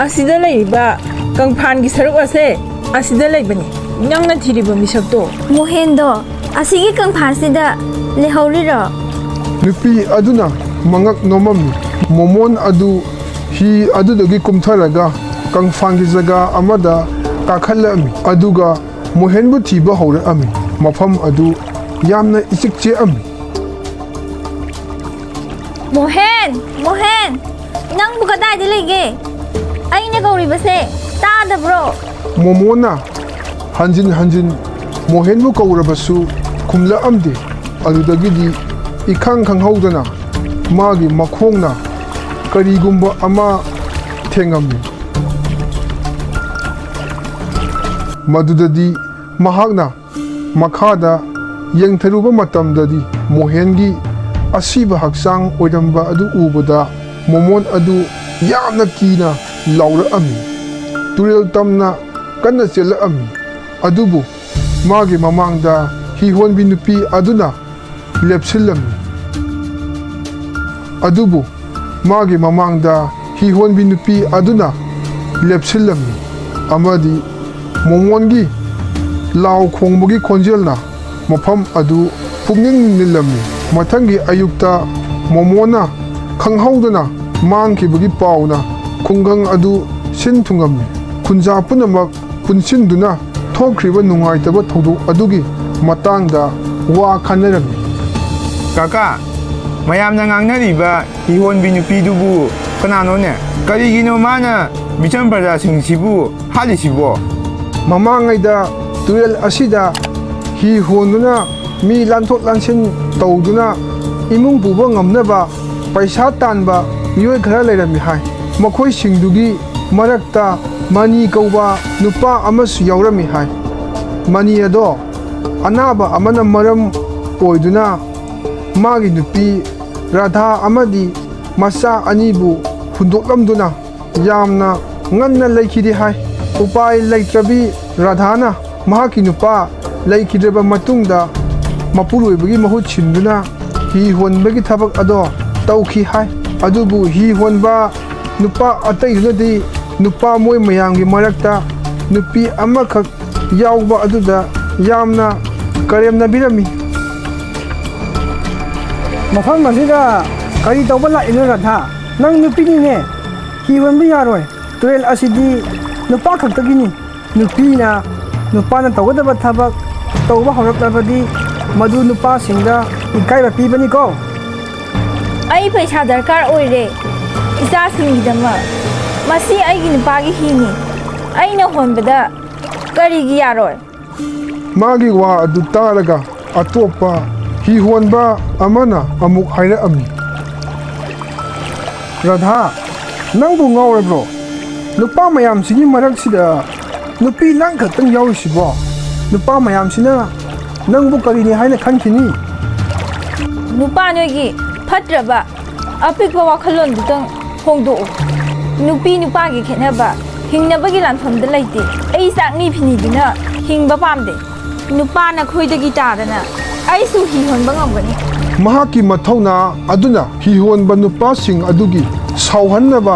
ꯑꯁꯤꯗ ꯂꯩꯔꯤꯕ ꯀꯪꯐꯥꯟꯒꯤ ꯁꯔꯨꯛ ꯑꯁꯦ ꯑꯁꯤꯗ ꯂꯩꯕꯅꯤ ꯅꯪꯅ ꯊꯤꯔꯤꯕ ꯃꯤꯁꯛꯇꯣ ꯃꯣꯍꯦꯟꯗꯣ ꯑꯁꯤꯒꯤ ꯀꯪꯐꯥꯟꯁꯤꯗ ꯂꯩꯍꯧꯔꯤꯔꯣ ꯅꯨꯄꯤ ꯑꯗꯨꯅ ꯃꯉꯛ ꯅꯣꯝꯃꯝꯃꯤ ꯃꯣꯃꯣꯟ ꯑꯗꯨ ꯍꯤ ꯑꯗꯨꯗꯒꯤ ꯀꯨꯝꯊꯔꯒ ꯀꯪꯐꯥꯟꯒꯤ ꯖꯒꯥ ꯑꯃꯗ ꯀꯥꯈꯠꯂꯛꯑꯝꯃꯤ ꯑꯗꯨꯒ ꯃꯣꯍꯦꯟꯕꯨ ꯊꯤꯕ ꯍꯧꯔꯛꯑꯝꯃꯤ ꯃꯐꯝ ꯑꯗꯨ ꯌꯥꯝꯅ ꯏꯆꯤꯛ ꯆꯤꯛꯑꯝꯃꯤ ꯃꯣꯍꯦꯟ ꯅꯪꯕꯨ ꯀꯗꯥꯏꯗ ꯂꯩꯒꯦ ꯑꯩꯅ ꯀꯧꯔꯤꯕꯁꯦ ꯇꯥꯗꯕ꯭ꯔꯣ ꯃꯣꯃꯣꯅ ꯍꯟꯖꯤꯟ ꯍꯟꯖꯤꯟ ꯃꯣꯍꯦꯟꯕꯨ ꯀꯧꯔꯕꯁꯨ ꯈꯨꯝꯂꯛꯑꯝꯗꯦ ꯑꯗꯨꯗꯒꯤꯗꯤ 이캉 ꯈꯪꯍꯧꯗꯅ 마기 마콩나 그리고뭐 아마 탱함니 마두다디 마학나 마카다 ꯌꯦꯡꯊꯔꯨꯕ ꯃꯇꯝꯗꯗꯤ ꯃꯣꯍꯦꯟꯒꯤ ꯑꯁꯤꯕ ꯍꯛꯆꯥꯡ ꯑꯣꯏꯔꯝꯕ ꯑꯗꯨ ꯎꯕꯗ ꯃꯣꯃꯣꯟ ꯑꯗꯨ ꯌꯥꯝꯅ ꯀꯤꯅ ꯂꯥꯎꯔꯛꯑꯝꯃꯤ ꯇꯨꯔꯦꯜ ꯇꯝꯅ ꯀꯟꯅ ꯆꯦꯜꯂꯛꯑꯝꯃꯤ ꯑꯗꯨꯕꯨ ꯃꯥꯒꯤ ꯃꯃꯥꯡꯗ ꯍꯤꯍꯣꯟꯕꯤ ꯅꯨꯄꯤ ꯑꯗꯨꯅ ꯂꯦꯞꯁꯤꯜꯂꯝꯃꯤ ꯑꯗꯨꯕꯨ ꯃꯥꯒꯤ ꯃꯃꯥꯡꯗ ꯍꯤꯍꯣꯟꯕꯤ ꯅꯨꯄꯤ ꯑꯗꯨꯅ ꯂꯦꯞꯁꯤꯜꯂꯝꯃꯤ ꯑꯃꯗꯤ ꯃꯣꯃꯣꯟꯒꯤ ꯂꯥꯎ ꯈꯣꯡꯕꯒꯤ ꯈꯣꯟꯖꯦꯜꯅ ꯃꯐꯝ ꯑꯗꯨ ꯄꯨꯛꯅꯤꯡ ꯅꯤꯜꯂꯝꯃꯤ ꯃꯊꯪꯒꯤ ꯑꯌꯨꯛꯇ ꯃꯣꯃꯣꯅ ꯈꯪꯍꯧꯗꯅ ꯃꯥꯡꯈꯤꯕꯒꯤ ꯄꯥꯎꯅ ꯈꯨꯡꯒꯪ ꯑꯗꯨ ꯁꯤꯟ ꯊꯨꯡꯉꯝꯃꯤ ꯈꯨꯟꯖꯥ ꯄꯨꯝꯅꯃꯛ ꯄꯨꯟꯁꯤꯟꯗꯨꯅ ꯊꯣꯛꯈ꯭ꯔꯤꯕ ꯅꯨꯡꯉꯥꯏꯇꯕ ꯊꯧꯗꯣꯛ ꯑꯗꯨꯒꯤ ꯃꯇꯥꯡꯗ ꯋꯥ ꯈꯟꯅꯔꯝꯃꯤ ꯀꯀꯥ ꯃꯌꯥꯝꯅ ꯉꯥꯡꯅꯔꯤꯕ ꯍꯤꯍꯣꯟꯕꯤ ꯅꯨꯄꯤꯗꯨꯕꯨ ꯀꯅꯥꯅꯣꯅꯦ ꯀꯔꯤꯒꯤꯅꯣ ꯃꯥꯅ ꯃꯤꯆꯝ ꯄ꯭ꯔꯖꯥꯁꯤꯡꯁꯤꯕꯨ ꯍꯥꯠꯂꯤꯁꯤꯕꯣ ꯃꯃꯥꯡꯉꯩꯗ ꯇꯨꯔꯦꯜ ꯑꯁꯤꯗ ꯍꯤ ꯍꯣꯟꯗꯨꯅ ꯃꯤ ꯂꯥꯟꯊꯣꯛ ꯂꯥꯟꯁꯤꯟ ꯇꯧꯗꯨꯅ 이문 ꯄꯨꯕ ꯉꯝꯅꯕ ꯄꯩꯁꯥ ꯇꯥꯟꯕ ꯃꯤꯑꯣꯏ ꯈꯔ ꯂꯩꯔꯝꯃꯤ ꯍꯥꯏ ꯃꯈꯣꯏꯁꯤꯡꯗꯨꯒꯤ ꯃꯔꯛꯇ ꯃꯅꯤ ꯀꯧꯕ ꯅꯨꯄꯥ ꯑꯃꯁꯨ ꯌꯥꯎꯔꯝꯃꯤ ꯍꯥꯏ ꯃꯅꯤ ꯑꯗꯣ ꯑꯅꯥꯕ ꯑꯃꯅ ꯃꯔꯝ ꯑꯣꯏꯗꯨꯅ 마기 누피 라धा 아마디 마사 아니부 훈독람두나 얌나 nganna leikidi hai upai leitrabi radhana mahaki nupa leikidreba matungda mapuruibagi mahut chinduna hi honbagi thabak ado tauki hai adubu hi honba nupa ataidunadi nupa moi mayamgi marakta nupi amakhak yawba aduda yamna karemna birami ꯃꯐꯝ ꯑꯁꯤꯗ ꯀꯔꯤ ꯇꯧꯕ ꯂꯥꯛꯏꯅꯣ ꯔꯥꯙꯥ ꯅꯪ ꯅꯨꯄꯤꯅꯤꯅꯦ ꯍꯤ ꯍꯣꯟꯕ ꯌꯥꯔꯣꯏ ꯇꯨꯔꯦꯜ ꯑꯁꯤꯗꯤ ꯅꯨꯄꯥ ꯈꯛꯇꯒꯤꯅꯤ ꯅꯨꯄꯤꯅ ꯅꯨꯄꯥꯅ ꯇꯧꯒꯗꯕ ꯊꯕꯛ ꯇꯧꯕ ꯍꯧꯔꯛꯂꯕꯗꯤ ꯃꯗꯨ ꯅꯨꯄꯥꯁꯤꯡꯗ ꯏꯀꯥꯏꯕ ꯄꯤꯕꯅꯤꯀꯣ ꯑꯩ ꯄꯩꯁꯥ ꯗꯔꯀꯥꯔ ꯑꯣꯏꯔꯦ ꯏꯆꯥꯁꯤꯡꯒꯤꯗꯃꯛ ꯃꯁꯤ ꯑꯩꯒꯤ ꯅꯨꯄꯥꯒꯤ ꯍꯤꯅꯤ ꯑꯩꯅ ꯍꯣꯟꯕꯗ ꯀꯔꯤꯒꯤ ꯌꯥꯔꯣꯏ 마기 와 ꯑꯗꯨ ꯇꯥꯔꯒ ꯑꯇꯣꯞꯄ ꯍꯤ ꯍꯣꯟꯕ ꯑꯃꯅ ꯑꯃꯨꯛ ꯍꯥꯏꯔꯛꯑꯝꯃꯤ ꯔꯥꯙꯥ ꯅꯪꯕꯨ ꯉꯥꯎꯔꯕ꯭ꯔꯣ ꯅꯨꯄꯥ ꯃꯌꯥꯝꯁꯤꯒꯤ ꯃꯔꯛꯁꯤꯗ ꯅꯨꯄꯤ ꯅꯪ ꯈꯛꯇꯪ ꯌꯥꯎꯔꯤꯁꯤꯕꯣ ꯅꯨꯄꯥ ꯃꯌꯥꯝꯁꯤꯅ ꯅꯪꯕꯨ ꯀꯔꯤꯅꯤ ꯍꯥꯏꯅ ꯈꯟꯈꯤꯅꯤ ꯅꯨꯄꯥ ꯅꯣꯏꯒꯤ ꯐꯠꯇ꯭ꯔꯕ ꯑꯄꯤꯛꯄ ꯋꯥꯈꯜꯂꯣꯟꯗꯨꯇꯪ ꯍꯣꯡꯗꯣꯛꯎ ꯅꯨꯄꯤ ꯅꯨꯄꯥꯒꯤ ꯈꯦꯠꯅꯕ ꯍꯤꯡꯅꯕꯒꯤ ꯂꯥꯟꯐꯝꯗ ꯂꯩꯇꯦ ꯑꯩ ꯆꯥꯛꯅꯤ ꯐꯤꯅꯤꯗꯨꯅ ꯍꯤꯡꯕ ꯄꯥꯝꯗꯦ ꯅꯨꯄꯥꯅ ꯈꯣꯏꯗꯒꯤ ꯇꯥꯗꯅ ꯑꯩꯁꯨ ꯍꯤ ꯍꯣꯟꯕ ꯉꯝꯒꯅꯤ ꯃꯍꯥꯛꯀꯤ ꯃꯊꯧꯅꯥ ꯑꯗꯨꯅ ꯍꯤ ꯍꯣꯟꯕ ꯅꯨꯄꯥꯁꯤꯡ ꯑꯗꯨꯒꯤ ꯁꯥꯎꯍꯟꯅꯕ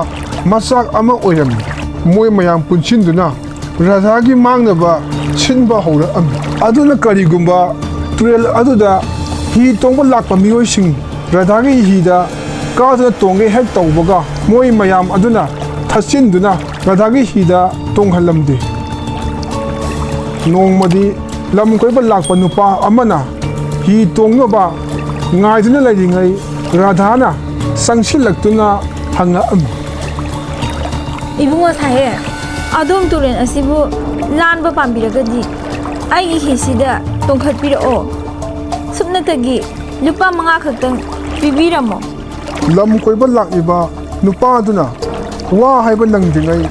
ꯃꯆꯥꯛ ꯑꯃ ꯑꯣꯏꯔꯝꯃꯤ ꯃꯣꯏ ꯃꯌꯥꯝ ꯄꯨꯟꯁꯤꯟꯗꯨꯅ ꯔꯥꯙꯥꯒꯤ ꯃꯥꯡꯅꯕ ꯁꯤꯟꯕ ꯍꯧꯔꯛꯑꯝꯃꯤ ꯑꯗꯨꯅ ꯀꯔꯤꯒꯨꯝꯕ ꯇꯨꯔꯦꯜ ꯑꯗꯨꯗ ꯍꯤ ꯇꯣꯡꯕ ꯂꯥꯛꯄ ꯃꯤꯑꯣꯏꯁꯤꯡ ꯔꯥꯙꯥꯒꯤ ꯍꯤꯗ ꯀꯥꯗꯨꯅ ꯇꯣꯡꯒꯦ ꯍꯦꯛ ꯇꯧꯕꯒ ꯃꯣꯏ ꯃꯌꯥꯝ ꯑꯗꯨꯅ ꯊꯠꯆꯤꯟꯗꯨꯅ ꯔꯥꯙꯥꯒꯤ ꯍꯤꯗ ꯇꯣꯡꯍꯜꯂꯝꯗꯦ ꯅꯣꯡꯃꯗꯤ ꯂꯝ ꯀꯣꯏꯕ ꯂꯥꯛꯄ ꯅꯨꯄꯥ ꯑꯃꯅ ꯍꯤ ꯇꯣꯡꯅꯕ ꯉꯥꯏꯗꯨꯅ ꯂꯩꯔꯤꯉꯩ ꯔꯥꯙꯥꯅ ꯆꯪꯁꯤꯜꯂꯛꯇꯨꯅ ꯍꯪꯉꯛꯑꯝꯃꯤ 이붕어 사해 아돔 뚜렌 아시부 란바 빰비라가디 아이기 히시다 똥컷비러오 숲나타기 루파 망아 ꯈꯛꯇꯪ ꯄꯤꯕꯤꯔꯝꯃꯣ ꯂꯝ ꯀꯣꯏꯕ ꯂꯥꯛꯂꯤꯕ ꯅꯨꯄꯥ ꯑꯗꯨꯅ ꯋꯥ ꯍꯥꯏꯕ ꯅꯪꯗ꯭ꯔꯤꯉꯩ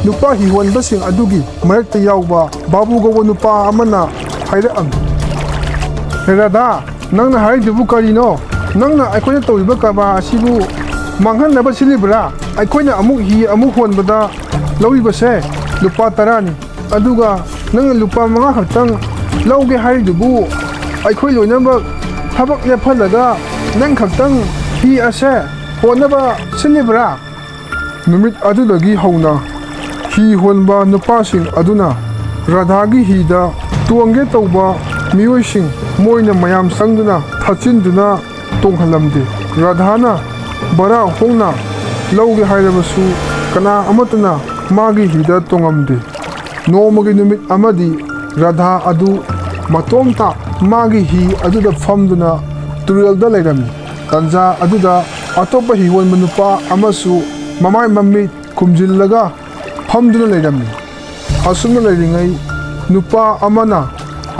ꯅꯨꯄꯥ ꯍꯤꯍꯣꯟꯕꯁꯤꯡ ꯑꯗꯨꯒꯤ ꯃꯔꯛꯇ ꯌꯥꯎꯕ ꯕꯥꯕꯨ ꯀꯧꯕ ꯅꯨꯄꯥ ꯑꯃꯅ ꯍꯥꯏꯔꯛꯑꯝꯃꯤ ꯔꯥꯙꯥ ꯅꯪꯅ ꯍꯥꯏꯔꯤꯗꯨꯕꯨ ꯀꯔꯤꯅꯣ ꯅꯪꯅ ꯑꯩꯈꯣꯏꯅ ꯇꯧꯔꯤꯕ ꯀꯔꯕꯥꯔ ꯑꯁꯤꯕꯨ ꯃꯥꯡꯍꯟꯅꯕ ꯁꯤꯜꯂꯤꯕ꯭ꯔꯥ ꯑꯩꯈꯣꯏꯅ ꯑꯃꯨꯛ ꯍꯤ ꯑꯃꯨꯛ ꯍꯣꯟꯕꯗ ꯂꯧꯔꯤꯕꯁꯦ ꯂꯨꯄꯥ 10ꯅꯤ ꯑꯗꯨꯒ ꯅꯪꯅ ꯂꯨꯄꯥ 5 ꯈꯛꯇꯪ ꯂꯧꯒꯦ ꯍꯥꯏꯔꯤꯗꯨꯕꯨ ꯑꯩꯈꯣꯏ ꯂꯣꯏꯅꯃꯛ ꯊꯕꯛ ꯂꯦꯞꯍꯜꯂꯒ ꯅꯪ ꯈꯛꯇꯪ ꯍꯤ ꯑꯁꯦ ꯍꯣꯟꯅꯕ ꯁꯤꯜꯂꯤꯕ꯭ꯔꯥ नुमित अदुदगी हौना ही होनबा नुपासिंग अदुना राधागी हिदा तुंगे तौबा मियोइसिंग मोइना मयाम संगदुना थाचिनदुना तोंहलमदे राधाना बरा होंगना लौगे हायरबसु कना अमतना मागी हिदा तोंगमदे नोमगी नुमित अमदी राधा अदु मतोमता मागी ही अदुदा फमदुना तुरेलदा लेरमी तंजा अदुदा अतोपा हिवन मनुपा अमसु ममाय मम्मी कुमजिल्लगा फमदुना लेरमी असुना लेरिंगै नुपा अमना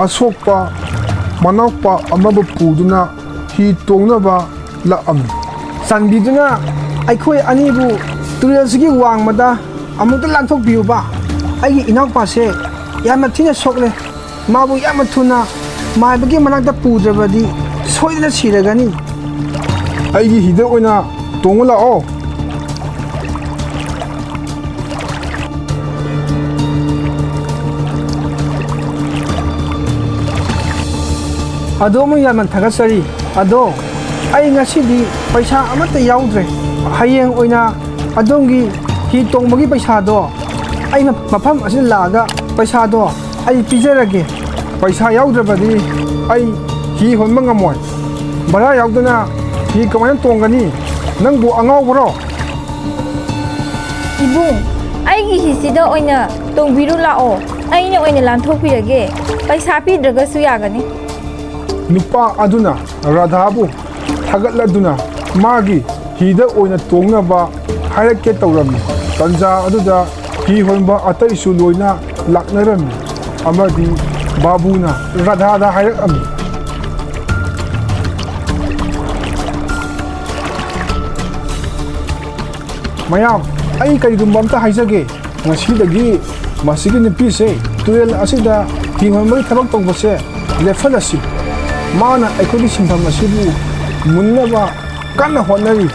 असोकपा मनाकपा अमबु पुदुना ही तोंगनबा लाअमी ꯆꯥꯟꯕꯤꯗꯨꯅ ꯑꯩꯈꯣꯏ ꯑꯅꯤꯕꯨ ꯇꯨꯔꯦꯜꯁꯤꯒꯤ ꯋꯥꯡꯃꯗ ꯑꯃꯨꯛꯇ ꯂꯥꯟꯊꯣꯛꯄꯤꯌꯨꯕ ꯑꯩꯒꯤ ꯏꯅꯥꯎꯄꯥꯁꯦ ꯌꯥꯝꯅ ꯊꯤꯅ ꯁꯣꯛꯂꯦ ꯃꯥꯕꯨ ꯌꯥꯝꯅ ꯊꯨꯅ ꯃꯥꯏꯕꯒꯤ ꯃꯅꯥꯛꯇ ꯄꯨꯗ꯭ꯔꯕꯗꯤ ꯁꯣꯏꯗꯅ ꯁꯤꯔꯒꯅꯤ ꯑꯩꯒꯤ ꯍꯤꯗ ꯑꯣꯏꯅ ꯇꯣꯡꯉꯨ ꯂꯥꯛꯑꯣ ꯑꯗꯣꯝꯕꯨ ꯌꯥꯝꯅ ꯊꯥꯒꯠꯆꯔꯤ ꯑꯗꯣ ꯑꯩ ꯉꯁꯤꯗꯤ ꯄꯩꯁꯥ ꯑꯃꯠꯇ ꯌꯥꯎꯗ꯭ꯔꯦ ꯍꯌꯦꯡ ꯑꯣꯏꯅ ꯑꯗꯣꯝꯒꯤ ꯍꯤ ꯇꯣꯡꯕꯒꯤ ꯄꯩꯁꯥꯗꯣ ꯑꯩ ꯃꯐꯝ ꯑꯁꯤꯗ ꯂꯥꯛꯑꯒ ꯄꯩꯁꯥꯗꯣ ꯑꯩ ꯄꯤꯖꯔꯒꯦ पैसा याउद्रबदी ही होनबा ngमोय बरा याउदना ही कमाय तोंगनी नंगबु अंगावबरो इबुं आइगी हिसिदा ओइना तोंबिरु लाओ आइना ओइना लांथोपिरगे पैसा पिद्रगसु यागनी नुपा अदुना राधाबु थागतलदुना मागी हिदा ओइना तोंगनबा हायरके तौरमी तंजा अदुदा ही होनबा अतैसु लोइना लाकनरमी अमदी बाबूना राधादा हायरकमी मयाम आई करिगुम्बा अमता हाइजगे ngasiदगी masigi nupise tuel asida hingomai thabak tongbase lefalasi mana aikodi simpham asibu munnaba kanna honari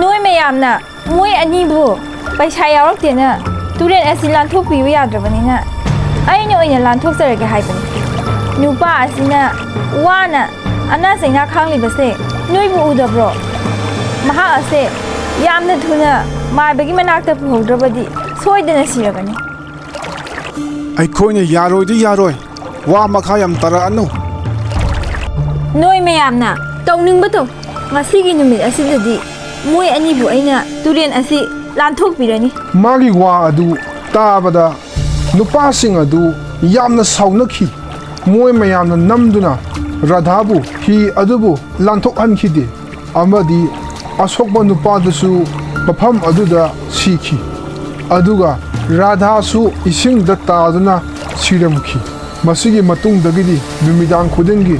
नोय मयामना मोय अनिबु पैसा यावरक्तेना तुरेन असि लांथोकपिबा याद्रबनिना आइना ओइना लांथोकजरगे हाइबनि नुपा असिना वाना अना सैना खांलिबसे नोयबु उदब्रो महा असे यामना थुना माइबगी मनाक्ता पुहौद्रबदि सोइदना सिरगनि अखोइने यारोय वा मखा यम तरा अनु नोय मयामना तौनिंगबतो ngasiगी numit asidadi मोय अनिबु अइना तुरेन असि लांथोकपिरनि मागी वा अदु ताबदा नुपासिंग अदु यामना साउनखी मोय मयामना नमदुना राधाबु ही अदुबु लांथोकहनखिदे अमदी अशोकबा नुपादसु मफम अदुदा सीखी अदुगा राधासु इसिंग तादुना सिरमखी मसिगी मतुंगदगिदी नुमिदांग खुदिंगी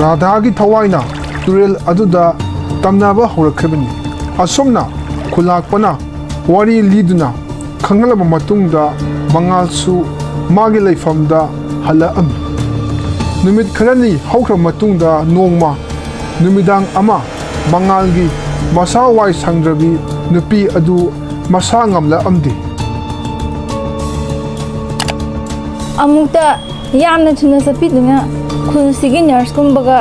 राधागी थवाइना तुरेल अदुदा तमनाबा हौरखबनी असोमना खुलाकपना वारी लीदुना खंगलबा मतुंगदा मंगालसु मागी लेफमदा हलाअमी नुमित खरनी हौख्र मतुंगदा नोंगमा नुमिदांग अमा मंगालगी मसा वाई संग्रबी नुपी अदु मसा ngamla amdi अमुक्ता यामना थुना सपिदुना खुलसिगी नर्स कुंबगा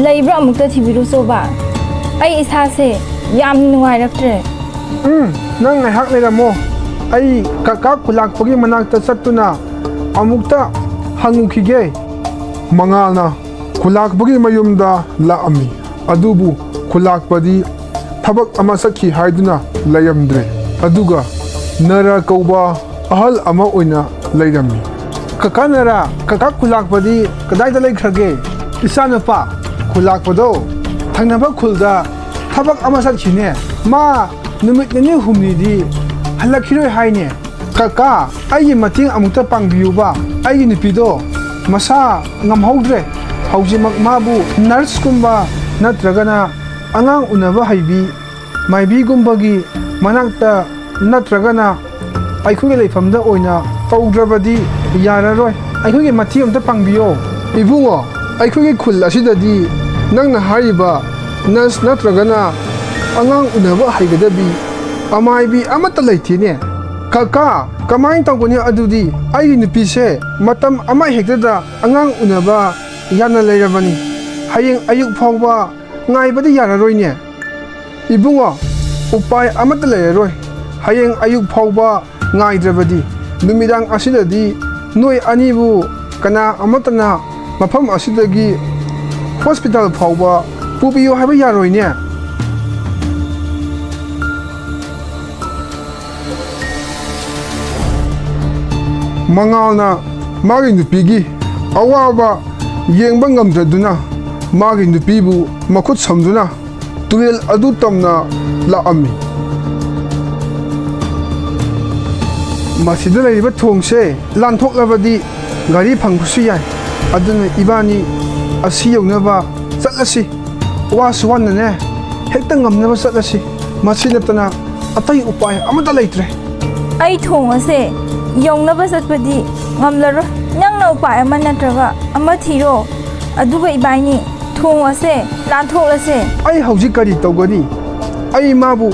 लेब्रा अमुक्ता थिबिरु सोबा आई इसासे याम नुवाइरक्त्रे नंग ngahak leramo ai kaka khulakpagi manakta chattuna amukta hangukige mangalna khulakpagi mayumda laami adubu khulakpadi thabak ama sakhi haiduna layamdre aduga nara kauba ahal ama oina lairami kaka nara kaka khulakpadi kadai da laikhrage isanapa khulakpado thangnaba khulda thabak ama sakhine ma numit nani humnidi halakhiroi haine kaka ai mating amukta pangbiyuba ai nupido masa ngamhौद्रे haujimak mabu nurse kumba natragana angang unaba haibi maibi gumbagi manakta natragana aikhuge leifamda oina taudrabadi yararoi aikhuge mathi amta pangbiyo ibungo aikhuge khul asidadi nangna hariba nurse natragana angang unaba haigadabi amaibi amata leithine kaka kamai tawgoni adudi ai nupise matam ama hektada angang unaba yana leirabani hayeng ayuk phawba ngaibadi yararoine ibungo upai amata leiroi hayeng ayuk phauba ngaidravadi numidang asidadi noi anibu kana amatana mafam asidagi hospital phauba pubiyo haiba yaroine mangalna magi nupigi awaba yengba ngamdraduna magi nupibu makhut samduna turel adu tamna laami masida laiba thongse lanthok gari phangbusu yai aduna ibani asi yognaba chatlasi wasu wanne hekta ngamnaba chatlasi masinatana atai upai amata leitre ai thong ase yongnaba satpadi ngamlaro nangna upai ama natraga ama thiro aduga ibaini thong ase lanthok ai hauji kari tawgani ai mabu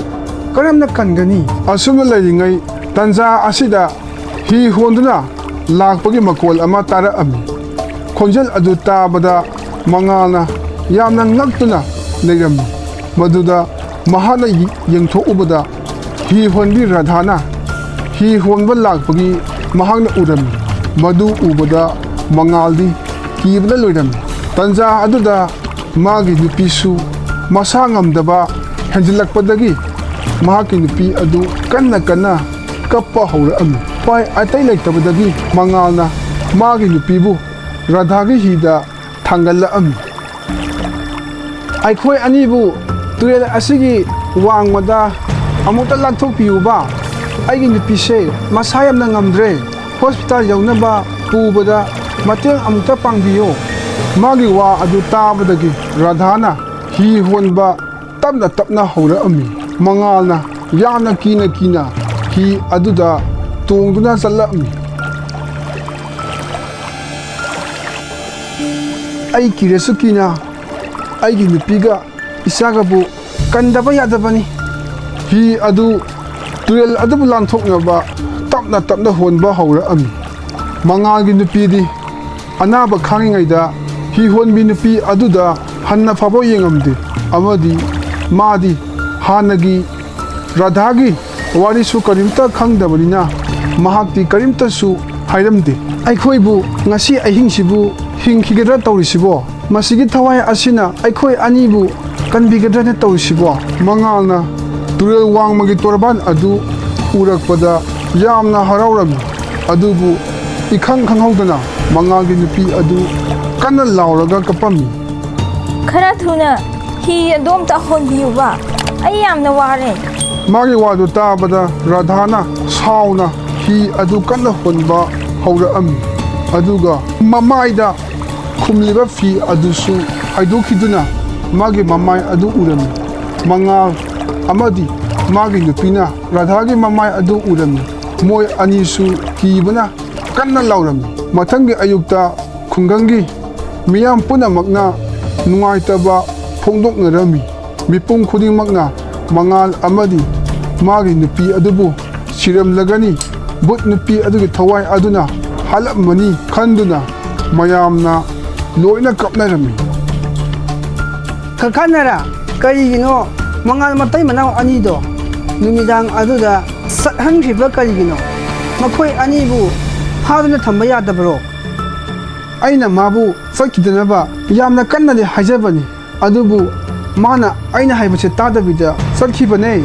karamna kangani asumna lairingai tanja asida hi honduna lakpagi makol ama tara ami khonjal adu tabada mangalna yamna ngaktuna leirami maduda mahana yengtho ubada hi honbi radhana hi honba lakpagi mahangna urami madu ubada mangaldi kibna loirami tanja aduda magi nupisu masa ngamdaba henjilakpadagi mahaki nupi adu kanna kappa haura ami pai atai leitabadagi mangalna magi nupibu radhagi hida thangalla ami aikhoi anibu turel asigi wangmada amuta lanthok piuba aigi nupise masa yamna ngamdre hospital yaunaba pubada mateng amuta pangbiyo magi wa adu tabadagi radhana hi honba tapna haura ami mangalna yana kina hi aduda tongduna challa ami ai kiresu kina aigi nupiga isagabu kandaba yadabani hi adu turel adu lanthoknaba tapna honba haura ami mangalgi nupidi anaba khangingaida hi honbi nupi aduda hanna fabo yengamde amadi madi hanagi radhagi warisu karimta khangdabanina mahakti karimta su hairamde aikhoibu ngasi ahingsibu hingkhigedra tawrisibo masigi thawai asina aikhoi anibu kanbigedra ne tawrisibo mangalna turel wangmagi torban adu urakpada yamna haraurami adubu ikhanghaudana mangalgi nupi adu kanna lauraga kapami khara thuna hi adom ta honbiuba ai yamna ware magi wadu tabada radhana sauna hi adu kanna honba haura ami aduga mamaida khumliba fi adusu haidokiduna magi mamai adu urami mangal amadi magi nupina radhagi mamai adu urami moi anisu kibana kanna laurami mathangi ayukta khungangi miyam punamakna nungaitaba phongdoknarami mipum khudingmakna mangal amadi magi nupi adubu siramlagani but nupi adugi thawai aduna halamani khanduna mayamna loina kapnarami kakanara karigino mangal matai manau anido numidang aduda sathangriba karigino makhoi anibu haduna thamba yadabro aina mabu sakidnaba yamna kannani hajabani adubu mana aina haibase tadabida sakhibane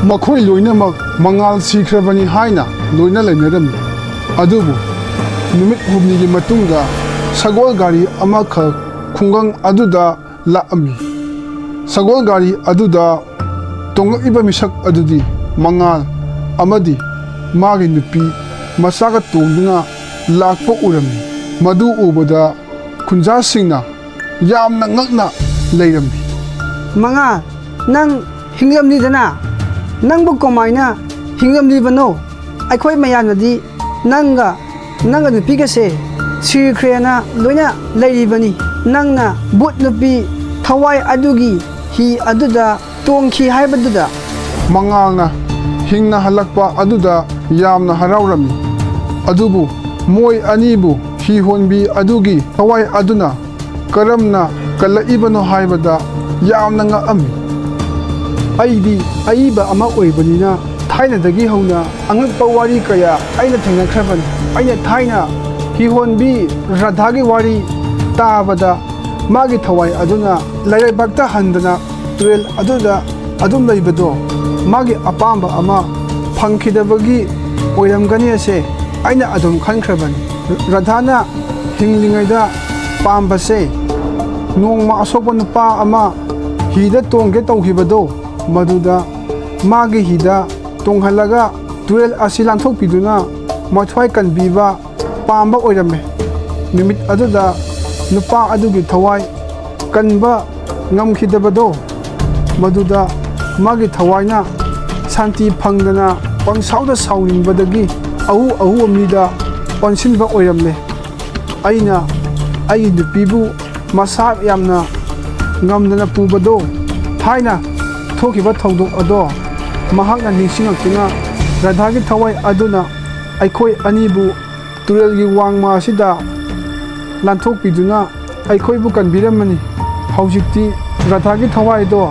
makhoi loinamak mangal sikhrabani haina loina lainarami adubu numit humnigi matunga sagol gari amakha khungang aduda laami sagol gari aduda tongiba misak adudi mangal amadi magi nupi masaga tongduna lakpa urami madu ubada khunjasingna yamna ngakna leirami manga nang hinglamnidana nangbu komaina hinglamnibano aikhoi mayanadi nanga nupigase sirkhrena loina leiribani nangna but nupi thawai adugi hi aduda tongki haibaduda mangalna hingna halakpa aduda yamna haraurami adubu moi anibu hi honbi adugi thawai aduna karamna kalaibano haibada yamna ngakami ꯑꯩꯗꯤ ꯑꯏꯕ ꯑꯃ ꯑꯣꯏꯕꯅꯤꯅ ꯊꯥꯏꯅꯗꯒꯤ ꯍꯧꯅ ꯑꯉꯛꯄ ꯋꯥꯔꯤ ꯀꯌꯥ ꯑꯩꯅ ꯊꯦꯡꯅꯈ꯭ꯔꯕꯅꯤ ꯑꯩꯅ ꯊꯥꯏꯅ ꯍꯤꯍꯣꯟꯕꯤ ꯔꯥꯙꯥꯒꯤ ꯋꯥꯔꯤ ꯇꯥꯕꯗ ꯃꯥꯒꯤ ꯊꯋꯥꯏ ꯑꯗꯨꯅ ꯂꯩꯔꯩꯕꯥꯛꯇ ꯍꯟꯗꯅ ꯇꯨꯔꯦꯜ ꯑꯗꯨꯗ ꯑꯗꯨꯝ ꯂꯩꯕꯗꯣ ꯃꯥꯒꯤ ꯑꯄꯥꯝꯕ ꯑꯃ ꯐꯪꯈꯤꯗꯕꯒꯤ ꯑꯣꯏꯔꯝꯒꯅꯤ ꯑꯁꯦ ꯑꯩꯅ ꯑꯗꯨꯝ ꯈꯟꯈ꯭ꯔꯕꯅꯤ ꯔꯥꯙꯥꯅ ꯍꯤꯡꯂꯤꯉꯩꯗ ꯄꯥꯝꯕꯁꯦ ꯅꯣꯡꯃ ꯑꯁꯣꯛꯄ ꯅꯨꯄꯥ ꯑꯃ ꯍꯤꯗ ꯇꯣꯡꯒꯦ ꯇꯧꯈꯤꯕꯗꯣ ꯃꯗꯨꯗ ꯃꯥꯒꯤ ꯍꯤꯗ ꯇꯣꯡꯍꯜꯂꯒ ꯇꯨꯔꯦꯜ ꯑꯁꯤ ꯂꯥꯟꯊꯣꯛꯄꯤꯗꯨꯅ ꯃꯊ꯭ꯋꯥꯏ ꯀꯟꯕꯤꯕ ꯄꯥꯝꯕ ꯑꯣꯏꯔꯝꯃꯦ ꯅꯨꯃꯤꯠ ꯑꯗꯨꯗ ꯅꯨꯄꯥ ꯑꯗꯨꯒꯤ ꯊꯋꯥꯏ ꯀꯟꯕ ꯉꯝꯈꯤꯗꯕꯗꯣ ꯃꯗꯨꯗ ꯃꯥꯒꯤ ꯊꯋꯥꯏꯅ ꯁꯥꯟꯇꯤ ꯐꯪꯗꯅ ꯄꯪꯁꯥꯎꯗ ꯁꯥꯎꯅꯤꯡꯕꯗꯒꯤ ꯑꯍꯨ ꯃꯤꯗ ꯑꯣꯟꯁꯤꯟꯕ ꯑꯣꯏꯔꯝꯂꯦ ꯑꯩꯅ ꯑꯩꯒꯤ ꯅꯨꯄꯤꯕꯨ ꯃꯁꯥ ꯌꯥꯝꯅ ꯉꯝꯗꯅ ꯄꯨꯕꯗꯣ ꯊꯥꯏꯅ ꯊꯣꯛꯈꯤꯕ ꯊꯧꯗꯣꯛ ꯑꯗꯣ ꯃꯍꯥꯛꯅ ꯅꯤꯡꯁꯤꯡꯉꯛꯇꯨꯅ ꯔꯥꯙꯥꯒꯤ ꯊꯋꯥꯏ ꯑꯗꯨꯅ ꯑꯩꯈꯣꯏ ꯑꯅꯤꯕꯨ ꯇꯨꯔꯦꯜꯒꯤ ꯋꯥꯡꯃ ꯑꯁꯤꯗ ꯂꯥꯟꯊꯣꯛꯄꯤꯗꯨꯅ ꯑꯩꯈꯣꯏꯕꯨ ꯀꯟꯕꯤꯔꯝꯃꯅꯤ ꯍꯧꯖꯤꯛꯇꯤ ꯔꯥꯙꯥꯒꯤ ꯊꯋꯥꯏꯗꯣ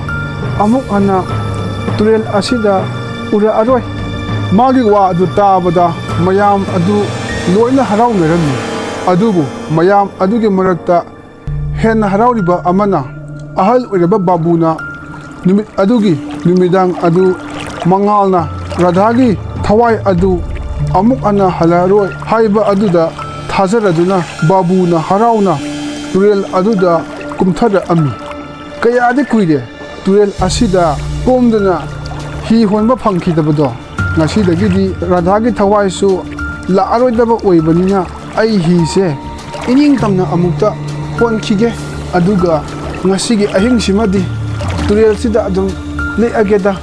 ꯑꯃꯨꯛ ꯍꯟꯅ ꯇꯨꯔꯦꯜ ꯑꯁꯤꯗ ꯎꯔꯛꯑꯔꯣꯏ ꯃꯥꯒꯤ ꯋꯥ ꯑꯗꯨ ꯇꯥꯕꯗ ꯃꯌꯥꯝ ꯑꯗꯨ ꯂꯣꯏꯅ ꯍꯔꯥꯎꯅꯔꯝꯃꯤ ꯑꯗꯨꯕꯨ ꯃꯌꯥꯝ ꯑꯗꯨꯒꯤ ꯃꯔꯛꯇ ꯍꯦꯟꯅ ꯍꯔꯥꯎꯔꯤꯕ ꯑꯃꯅ ꯑꯍꯜ ꯑꯣꯏꯔꯕ ꯕꯥꯕꯨꯅ ꯅꯨꯃꯤꯠ ꯑꯗꯨꯒꯤ ꯅꯨꯃꯤꯗꯥꯡ ꯑꯗꯨ ꯃꯉꯥꯜꯅ ꯔꯥꯙꯥꯒꯤ ꯊꯋꯥꯏ ꯑꯗꯨ ꯑꯃꯨꯛ ꯍꯟꯅ ꯍꯜꯂꯛꯑꯔꯣꯏ ꯍꯥꯏꯕ ꯑꯗꯨꯗ ꯊꯥꯖꯔꯗꯨꯅ ꯕꯥꯕꯨꯅ ꯍꯔꯥꯎꯅ ꯇꯨꯔꯦꯜ ꯑꯗꯨꯗ ꯀꯨꯝꯊꯔꯛꯑꯝꯃꯤ ꯀꯌꯥꯗꯤ ꯀꯨꯏꯔꯦ ꯇꯨꯔꯦꯜ ꯑꯁꯤꯗ ꯀꯣꯝꯗꯨꯅ ꯍꯤ ꯍꯣꯟꯕ ꯐꯪꯈꯤꯗꯕꯗꯣ ꯉꯁꯤꯗꯒꯤꯗꯤ ꯔꯥꯙꯥꯒꯤ ꯊꯋꯥꯏꯁꯨ ꯂꯥꯛꯑꯔꯣꯏꯗꯕ ꯑꯣꯏꯕꯅꯤꯅ ꯑꯩ ꯍꯤꯁꯦ ꯏꯅꯤꯡꯇꯝꯅ ꯑꯃꯨꯛꯇ ꯍꯣꯟꯈꯤꯒꯦ ꯑꯗꯨꯒ ꯉꯁꯤꯒꯤ ꯑꯍꯤꯡꯁꯤꯃꯗꯤ ꯇꯨꯔꯦꯜꯁꯤꯗ ꯑꯗꯨꯝ ꯂꯦꯛꯑꯒꯦꯗ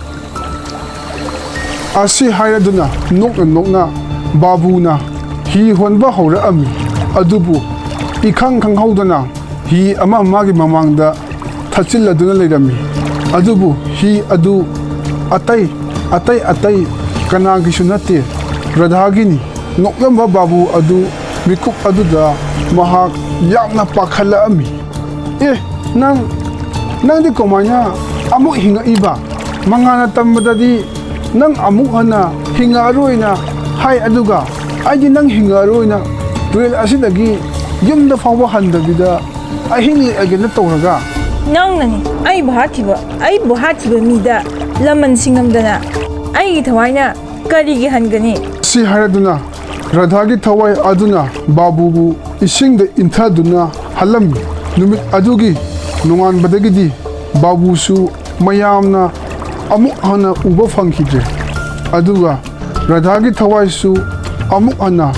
ꯑꯁꯤ ꯍꯥꯏꯔꯗꯨꯅ ꯅꯣꯛꯅ ꯅꯣꯛꯅ ꯕꯥꯕꯨꯅ ꯍꯤ ꯍꯣꯟꯕ ꯍꯧꯔꯛꯑꯝꯃꯤ ꯑꯗꯨꯕꯨ ꯏꯈꯪ ꯈꯪꯍꯧꯗꯅ ꯍꯤ ꯑꯃ ꯃꯥꯒꯤ ꯃꯃꯥꯡꯗ ꯊꯠꯆꯤꯜꯂꯗꯨꯅ ꯂꯩꯔꯝꯃꯤ ꯑꯗꯨꯕꯨ ꯍꯤ ꯑꯗꯨ ꯑꯇꯩ ꯀꯅꯥꯒꯤꯁꯨ ꯅꯠꯇꯦ ꯔꯥꯙꯥꯒꯤꯅꯤ ꯅꯣꯛꯂꯝꯕ ꯕꯥꯕꯨ ꯑꯗꯨ ꯃꯤꯀꯨꯞ ꯑꯗꯨꯗ ꯃꯍꯥꯛ ꯌꯥꯝꯅ ꯄꯥꯈꯠꯂꯛꯑꯝꯃꯤ ꯅꯪꯗꯤ ꯀꯃꯥꯏꯅ ꯑꯃꯨꯛ ꯍꯤꯡꯉꯛꯏꯕ ꯃꯉꯥꯜꯅ ꯇꯝꯕꯗꯗꯤ ꯅꯪ ꯑꯃꯨꯛ ꯍꯟꯅ ꯍꯤꯡꯉꯛꯑꯔꯣꯏꯅ ꯍꯥꯏ ꯑꯗꯨꯒ ꯑꯩꯗꯤ ꯅꯪ ꯍꯤꯡꯉꯛꯑꯔꯣꯏꯅ ꯇꯨꯔꯦꯜ ꯑꯁꯤꯗꯒꯤ ꯌꯨꯝꯗ ꯐꯥꯎꯕ ꯍꯟꯗꯕꯤꯗ ꯑꯍꯤꯡ ꯂꯦꯛꯑꯒꯦꯅ ꯇꯧꯔꯒ ꯅꯪꯅꯅꯤ ꯑꯩꯕꯨ ꯍꯥꯠꯈꯤꯕ ꯃꯤꯗ ꯂꯃꯟ ꯁꯤꯡꯉꯝꯗꯅ ꯑꯩꯒꯤ ꯊꯋꯥꯏꯅ ꯀꯔꯤꯒꯤ ꯍꯟꯒꯅꯤ ꯁꯤ ꯍꯥꯏꯔꯗꯨꯅ ꯔꯥꯙꯥꯒꯤ ꯊꯋꯥꯏ ꯑꯗꯨꯅ ꯕꯥꯕꯨꯕꯨ ꯏꯁꯤꯡꯗ ꯏꯟꯊꯗꯨꯅ ꯍꯜꯂꯝꯃꯤ ꯅꯨꯃꯤꯠ ꯑꯗꯨꯒꯤ ꯅꯣꯡꯉꯥꯟꯕꯗꯒꯤꯗꯤ ꯕꯥꯕꯨꯁꯨ ꯃꯌꯥꯝꯅ ꯑꯃꯨꯛ ꯍꯟꯅ ꯎꯕ ꯐꯪꯈꯤꯗ꯭ꯔꯦ ꯑꯗꯨꯒ ꯔꯥꯙꯥꯒꯤ ꯊꯋꯥꯏꯁꯨ ꯑꯃꯨꯛ ꯍꯟꯅ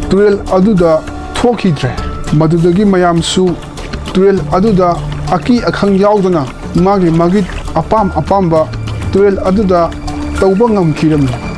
ꯇꯨꯔꯦꯜ ꯑꯗꯨꯗ ꯊꯣꯛꯈꯤꯗ꯭ꯔꯦ ꯃꯗꯨꯗꯒꯤ ꯃꯌꯥꯝꯁꯨ ꯇꯨꯔꯦꯜ ꯑꯗꯨꯗ ꯑꯀꯤ ꯑꯈꯪ ꯌꯥꯎꯗꯅ ꯃꯥꯒꯤ ꯑꯄꯥꯝꯕ ꯇꯨꯔꯦꯜ ꯑꯗꯨꯗ ꯇꯧꯕ ꯉꯝꯈꯤꯔꯝꯃꯤ